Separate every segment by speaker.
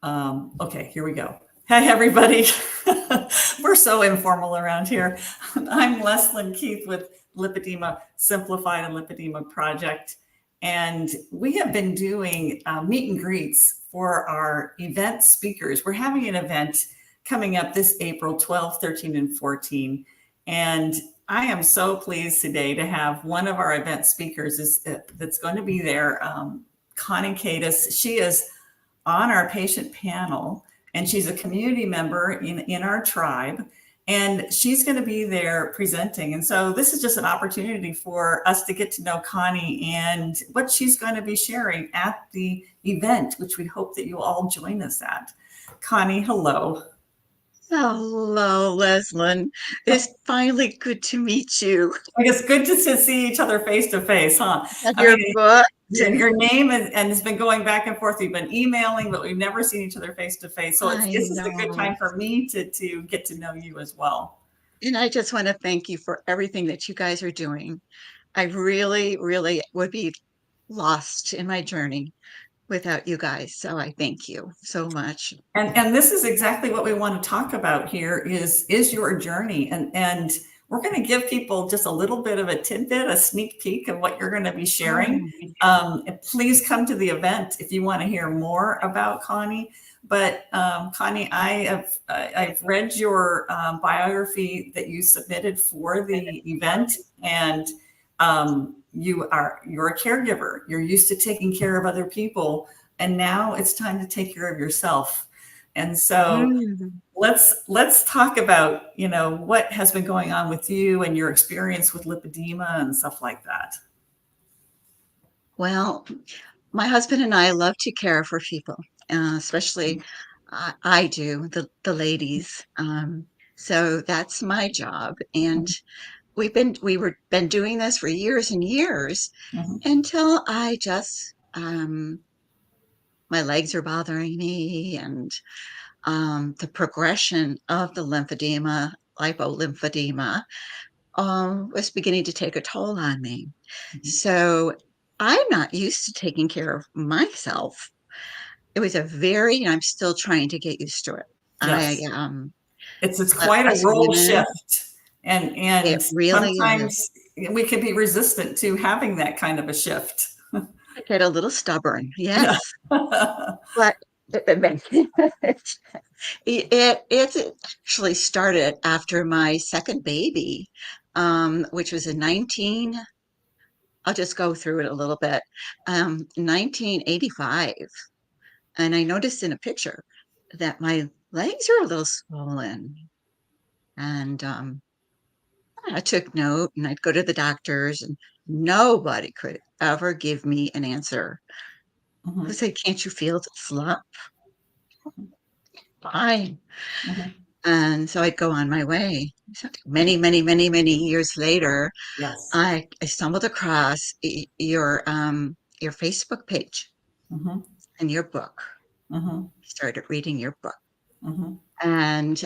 Speaker 1: Okay, here we go. Hi, everybody. We're so informal around here. I'm Leslyn Keith with Lipedema Simplified and Lipedema Project. And we have been doing meet and greets for our event speakers. We're having an event coming up this April 12, 13, and 14. And I am so pleased today to have one of our event speakers that's going to be there, Connie Kaidas. She is on our patient panel, and she's a community member in our tribe, and she's going to be there presenting. And so this is just an opportunity for us to get to know Connie and what she's going to be sharing at the event, which we hope that you all join us at. Connie, hello.
Speaker 2: Hello, Leslyn. It's finally good to meet you.
Speaker 1: I guess good to see each other face to face, huh?
Speaker 2: Your book.
Speaker 1: Your name and has been going back and forth. We've been emailing, but we've never seen each other face to face. So this is a good time for me to get to know you as well.
Speaker 2: And I just want to thank you for everything that you guys are doing. I really, really would be lost in my journey without you guys. So I thank you so much.
Speaker 1: And this is exactly what we want to talk about here is your journey. And we're going to give people just a little bit of a tidbit, a sneak peek of what you're going to be sharing. Please come to the event if you want to hear more about Connie. But Connie, I've read your biography that you submitted for the event, and you're a caregiver. You're used to taking care of other people, and now it's time to take care of yourself. And so let's talk about, what has been going on with you and your experience with lipedema and stuff like that.
Speaker 2: Well, my husband and I love to care for people, especially I do, the ladies. So that's my job. And we've been doing this for years and years until I just my legs are bothering me, and the progression of the lymphedema, lipolymphedema, was beginning to take a toll on me. So I'm not used to taking care of myself. It was I'm still trying to get used to it.
Speaker 1: Yes. It's quite a role shift. And
Speaker 2: it really
Speaker 1: sometimes we can be resistant to having that kind of a shift.
Speaker 2: I get a little stubborn, yes. But it actually started after my second baby, which was in I'll just go through it a little bit, 1985. And I noticed in a picture that my legs are a little swollen. And I took note, and I'd go to the doctors, and nobody could ever give me an answer. They say, "Can't you feel the slump?" Fine. And so I'd go on my way. Many, many, many, many years later, I stumbled across your Facebook page and your book. Started reading your book. And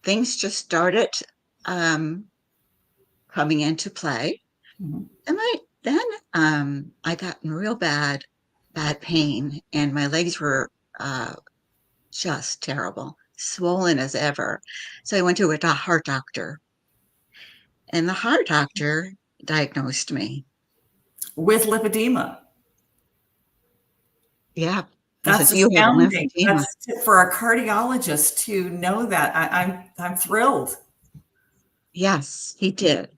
Speaker 2: things just started coming into play. And I got in real bad pain, and my legs were just terrible, swollen as ever. So I went to a heart doctor, and the heart doctor diagnosed me
Speaker 1: with lipedema.
Speaker 2: Yeah.
Speaker 1: That's astounding. That's for a cardiologist to know that. I'm thrilled.
Speaker 2: Yes, he did.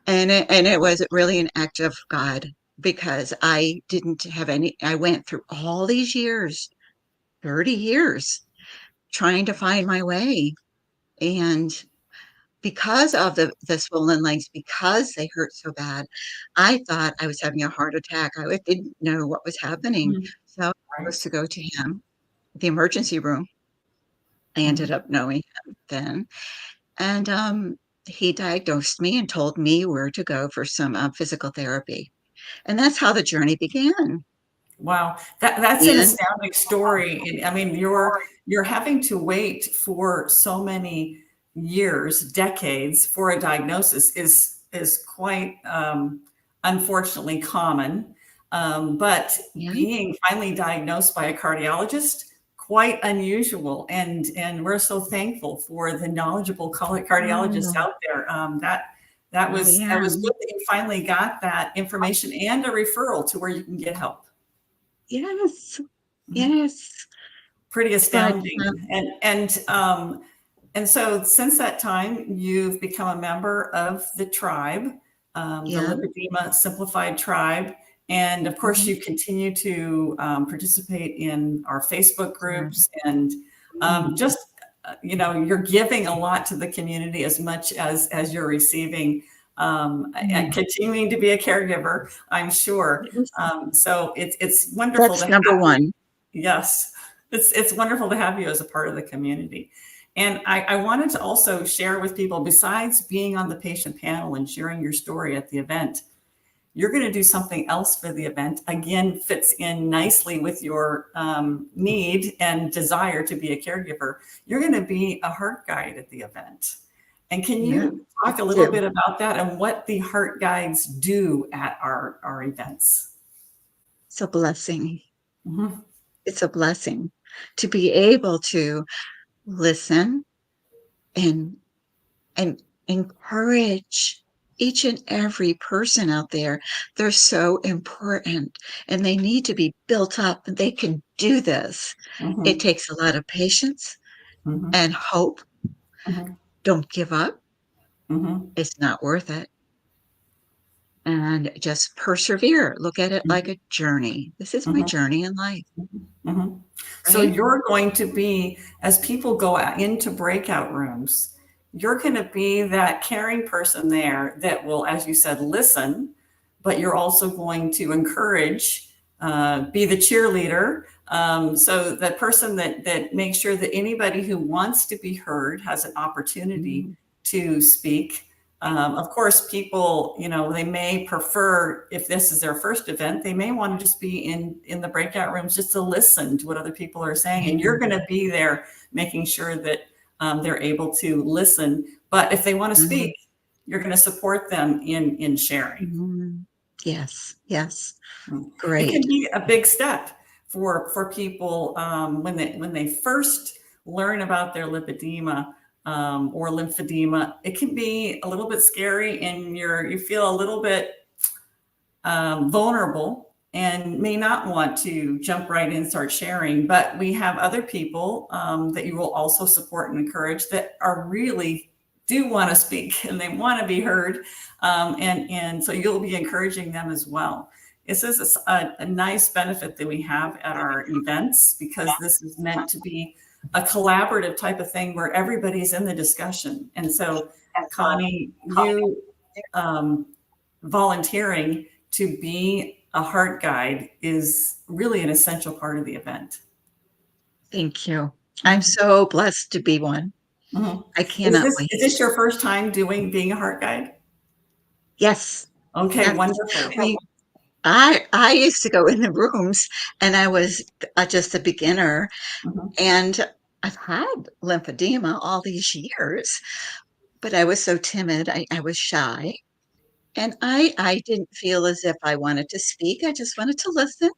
Speaker 2: And it was really an act of God, because I didn't have I went through all these years, 30 years, trying to find my way. And because of the swollen legs, because they hurt so bad, I thought I was having a heart attack. I didn't know what was happening. So I was to go to him, the emergency room. I ended up knowing him then. And he diagnosed me and told me where to go for some physical therapy. And that's how the journey began.
Speaker 1: Wow, that's an astounding story. I mean, you're having to wait for so many years, decades for a diagnosis is quite unfortunately common. But being finally diagnosed by a cardiologist, quite unusual, and we're so thankful for the knowledgeable cardiologists
Speaker 2: Oh,
Speaker 1: out there. That
Speaker 2: oh,
Speaker 1: was
Speaker 2: yeah.
Speaker 1: that was good that you finally got that information and a referral to where you can get help.
Speaker 2: Yes.
Speaker 1: Mhm.
Speaker 2: Yes.
Speaker 1: Pretty
Speaker 2: But
Speaker 1: astounding. And so since that time, you've become a member of the tribe, the
Speaker 2: yeah.
Speaker 1: Lipedema Simplified tribe. And of course,
Speaker 2: Mhm.
Speaker 1: you continue to participate in our Facebook
Speaker 2: Sure.
Speaker 1: groups, and
Speaker 2: Mm.
Speaker 1: just, you're giving a lot to the community as much as you're receiving, and
Speaker 2: Mm.
Speaker 1: continuing to be a caregiver, I'm sure.
Speaker 2: Yes.
Speaker 1: So it's wonderful to
Speaker 2: That's
Speaker 1: have
Speaker 2: number
Speaker 1: you.
Speaker 2: one.
Speaker 1: Yes, it's wonderful to have you as a part of the community. And I wanted to also share with people, besides being on the patient panel and sharing your story at the event, you're going to do something else for the event. Again, fits in nicely with your need and desire to be a caregiver. You're going to be a heart guide at the event. And can
Speaker 2: Yeah.
Speaker 1: you talk a little
Speaker 2: Do.
Speaker 1: bit about that and what the heart guides do at our events?
Speaker 2: It's a blessing.
Speaker 1: Mhm,
Speaker 2: It's a blessing to be able to listen and and encourage each and every person out there. They're so important and they need to be built up and they can do this. It
Speaker 1: mhm,
Speaker 2: takes a lot of patience
Speaker 1: mhm,
Speaker 2: and hope.
Speaker 1: mhm,
Speaker 2: Don't give up.
Speaker 1: mhm,
Speaker 2: It's not worth it. And just persevere. Look at it like
Speaker 1: mhm,
Speaker 2: a journey. This is my
Speaker 1: mhm.
Speaker 2: journey in life,
Speaker 1: Mhm. So
Speaker 2: right?
Speaker 1: you're going to be, as people go out into breakout rooms, you're going to be that caring person there that will, as you said, listen, but you're also going to encourage, be the cheerleader. So the person that makes sure that anybody who wants to be heard has an opportunity
Speaker 2: Mhm.
Speaker 1: to speak. Of course, people, they may prefer, if this is their first event, they may want to just be in the breakout rooms just to listen to what other people are saying. And you're
Speaker 2: Yeah.
Speaker 1: going to be there making sure that they're able to listen. But if they want to
Speaker 2: Mhm.
Speaker 1: speak, you're going to support them in sharing.
Speaker 2: Mhm. Yes. Yes.
Speaker 1: It
Speaker 2: Great.
Speaker 1: can be a big step for people when they first learn about their lipedema, or lymphedema. It can be a little bit scary, and you feel a little bit vulnerable and may not want to jump right in and start sharing. But we have other people that you will also support and encourage that are really do want to speak and they want to be heard, and so you'll be encouraging them as well. This is a nice benefit that we have at our events, because this is meant to be a collaborative type of thing where everybody's in the discussion. And so, Connie, you um, volunteering to be a heart guide is really an essential part of the event.
Speaker 2: Thank you. I'm
Speaker 1: Mhm,
Speaker 2: so blessed to be one.
Speaker 1: mhm.
Speaker 2: I
Speaker 1: Is
Speaker 2: cannot
Speaker 1: this is
Speaker 2: wait.
Speaker 1: this your first time being a heart guide?
Speaker 2: Yes.
Speaker 1: Okay,
Speaker 2: Yes.
Speaker 1: wonderful.
Speaker 2: We I used to go in the rooms and I was just a beginner
Speaker 1: Mhm,
Speaker 2: and I've had lymphedema all these years, but I was so timid. I was shy and I didn't feel as if I wanted to speak. I just wanted to listen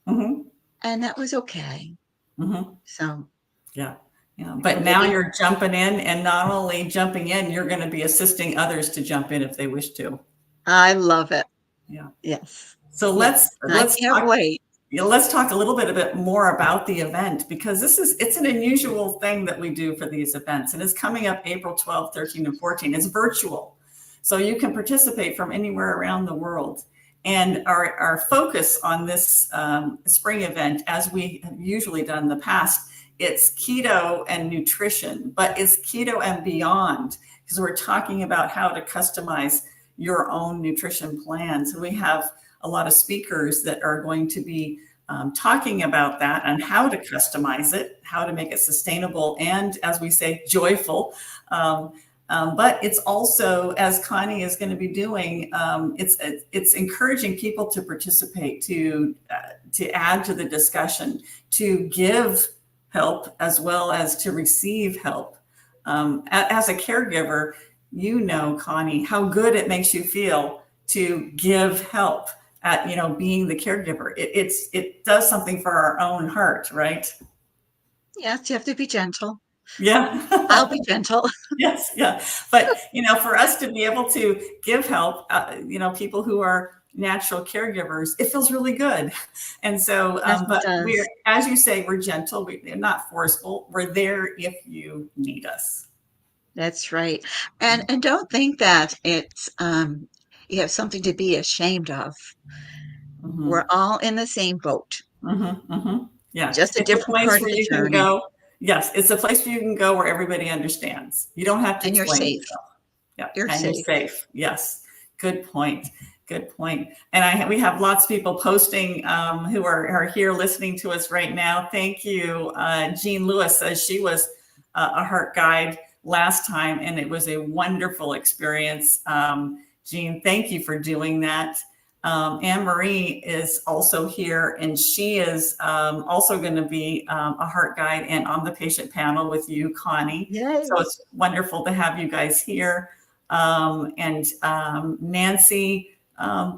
Speaker 1: mhm,
Speaker 2: and that was okay.
Speaker 1: mhm.
Speaker 2: So
Speaker 1: Yeah, yeah.
Speaker 2: I'm
Speaker 1: But now
Speaker 2: really
Speaker 1: you're jumping in, and not only jumping in, you're going to be assisting others to jump in if they wish to.
Speaker 2: I love it.
Speaker 1: Yeah.
Speaker 2: Yes.
Speaker 1: So
Speaker 2: Yes. I
Speaker 1: let's
Speaker 2: can't
Speaker 1: talk.
Speaker 2: wait.
Speaker 1: Yeah, let's talk a little bit more about the event, because it's an unusual thing that we do for these events, and it's coming up April 12th, 13, and 14. It's virtual, so you can participate from anywhere around the world. And our focus on this spring event, as we have usually done in the past, it's keto and nutrition, but it's keto and beyond, because we're talking about how to customize your own nutrition plan. So we have a lot of speakers that are going to be talking about that and how to customize it, how to make it sustainable, and, as we say, joyful. Um, but it's also, as Connie is going to be doing, it's encouraging people to participate, to add to the discussion, to give help as well as to receive help. As a caregiver, Connie, how good it makes you feel to give help at being the caregiver. It does something for our own heart, right?
Speaker 2: Yes, you have to be gentle. I'll
Speaker 1: Yeah.
Speaker 2: be gentle.
Speaker 1: Yes, yeah. But, for us to be able to give help, people who are natural caregivers, it feels really good. And so,
Speaker 2: Yes, it
Speaker 1: but we're,
Speaker 2: does.
Speaker 1: as you say, we're gentle. We're not forceful. We're there if you need us.
Speaker 2: That's right. And don't think that it's you have something to be ashamed of.
Speaker 1: Hmm.
Speaker 2: We're all in the same boat,
Speaker 1: Hmm. Hmm. Yeah.
Speaker 2: just a
Speaker 1: It's a
Speaker 2: different
Speaker 1: place
Speaker 2: part of
Speaker 1: where
Speaker 2: the
Speaker 1: you can
Speaker 2: journey,
Speaker 1: go. Yes, it's a place where you can go where everybody understands. You don't have to
Speaker 2: and you're
Speaker 1: explain
Speaker 2: safe.
Speaker 1: yourself. Yeah,
Speaker 2: You're
Speaker 1: and you're
Speaker 2: safe.
Speaker 1: safe. Yes, good point. Good point. And we have lots of people posting who are here listening to us right now. Thank you. Jean Lewis says she was a heart guide last time, and it was a wonderful experience. Jean, thank you for doing that. Anne Marie is also here, and she is also going to be a heart guide and on the patient panel with you, Connie. So
Speaker 2: Yay.
Speaker 1: it's wonderful to have you guys here. And Nancy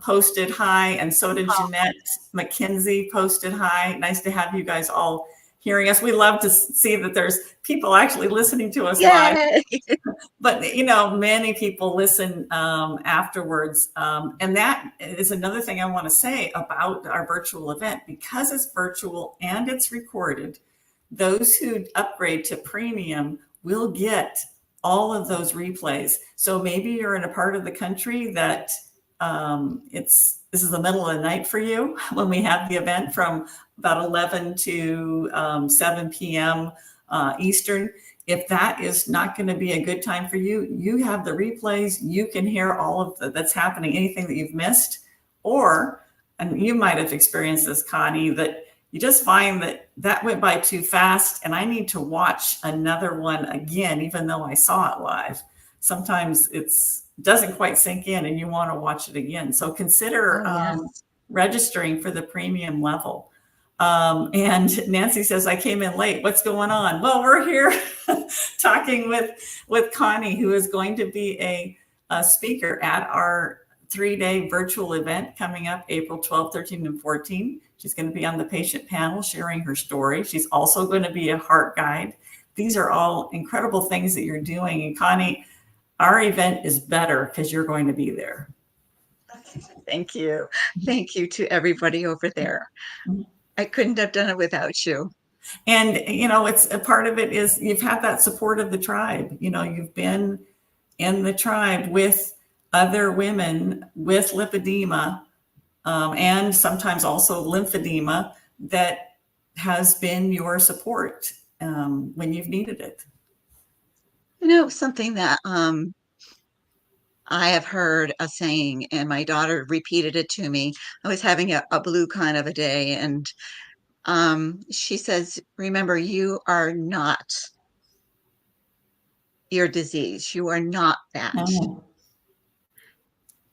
Speaker 1: posted hi, and so did Jeanette McKenzie posted hi. Nice to have you guys all hearing us. We love to see that there's people actually listening to us live,
Speaker 2: Yay.
Speaker 1: but many people listen afterwards, and that is another thing I want to say about our virtual event. Because it's virtual and it's recorded, those who upgrade to premium will get all of those replays. So maybe you're in a part of the country that this is the middle of the night for you when we have the event from about 11 to 7 p.m. Eastern. If that is not going to be a good time for you, you have the replays. You can hear all of that's happening, anything that you've missed, and you might have experienced this, Connie, that you just find that went by too fast and I need to watch another one again, even though I saw it live. Sometimes it doesn't quite sink in and you want to watch it again. So consider
Speaker 2: Oh, yes.
Speaker 1: registering for the premium level. And Nancy says, I came in late. What's going on? Well, we're here talking with Connie, who is going to be a speaker at our 3-day virtual event coming up April 12, 13, and 14. She's going to be on the patient panel sharing her story. She's also going to be a heart guide. These are all incredible things that you're doing. And Connie, our event is better because you're going to be there.
Speaker 2: Thank you. Thank you to everybody over there. I couldn't have done it without you.
Speaker 1: And, it's a part of it is you've had that support of the tribe. You've been in the tribe with other women with lipedema, and sometimes also lymphedema that has been your support when you've needed it.
Speaker 2: Something that I have heard a saying, and my daughter repeated it to me. I was having a blue kind of a day, and she says, remember, you are not your disease. You are not that.
Speaker 1: Mhm.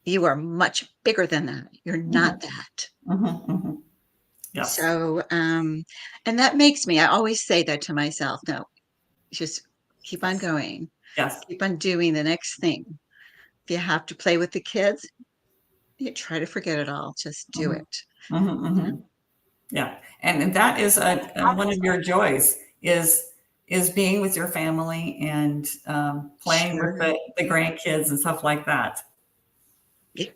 Speaker 2: You are much bigger than that. You're not
Speaker 1: Mhm.
Speaker 2: that.
Speaker 1: Mhm. Mhm. Yes.
Speaker 2: So, and that makes me, I always say that to myself. No, just keep on
Speaker 1: Yes.
Speaker 2: going,
Speaker 1: Yes.
Speaker 2: keep on doing the next thing. If you have to play with the kids, you try to forget it all. Just do
Speaker 1: Mhm.
Speaker 2: it.
Speaker 1: Mhm. Mhm. Yeah, and that is one of your joys is being with your family and playing with
Speaker 2: Sure.
Speaker 1: the grandkids and stuff like that.
Speaker 2: Yeah.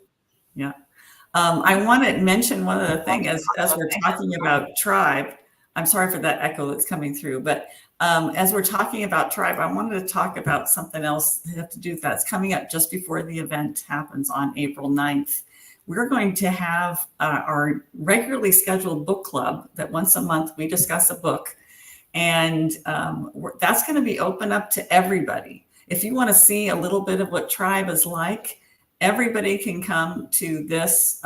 Speaker 1: Yeah. I want to mention one other thing as we're talking about tribe. I'm sorry for that echo that's coming through, but as we're talking about tribe, I wanted to talk about something else that have to do with that. It's coming up just before the event happens on April 9th. We're going to have our regularly scheduled book club that once a month we discuss a book. And that's going to be open up to everybody. If you want to see a little bit of what tribe is like, everybody can come to this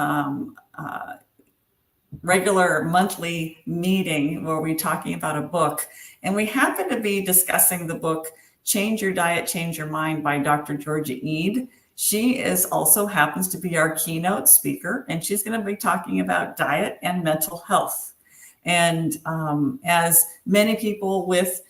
Speaker 1: regular monthly meeting where we're talking about a book. And we happen to be discussing the book, Change Your Diet, Change Your Mind by Dr. Georgia Ede. She is also happens to be our keynote speaker, and she's going to be talking about diet and mental health. And as many people with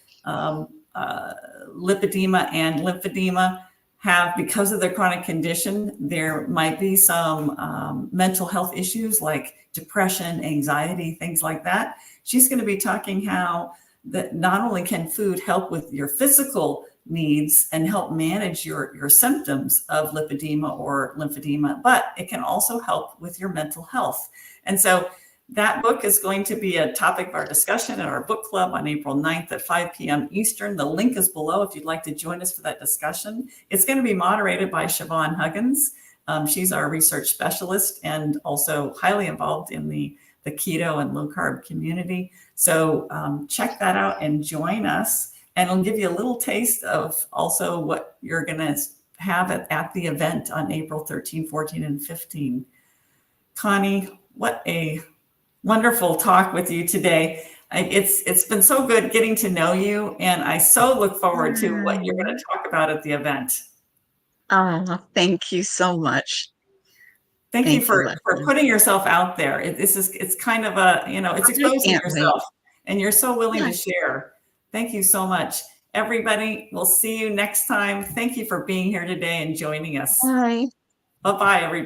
Speaker 1: lipedema and lymphedema have, because of their chronic condition, there might be some mental health issues like depression, anxiety, things like that. She's going to be talking how that not only can food help with your physical needs and help manage your symptoms of lipedema or lymphedema, but it can also help with your mental health. And so that book is going to be a topic of our discussion at our book club on April 9th at 5 p.m. Eastern. The link is below if you'd like to join us for that discussion. It's going to be moderated by Siobhan Huggins. She's our research specialist and also highly involved in the keto and low carb community. So check that out and join us. And it'll give you a little taste of also what you're going to have at the event on April 13, 14, and 15. Connie, what a wonderful talk with you today. It's been so good getting to know you, and I so look forward to what you're going to talk about at the event.
Speaker 2: Oh, thank you so much.
Speaker 1: Thank you for putting yourself out there. It's kind of a, it's exposing yourself, and you're so willing to share. Thank you so much. Everybody, we'll see you next time. Thank you for being here today and joining us.
Speaker 2: Bye.
Speaker 1: Bye-bye, everybody.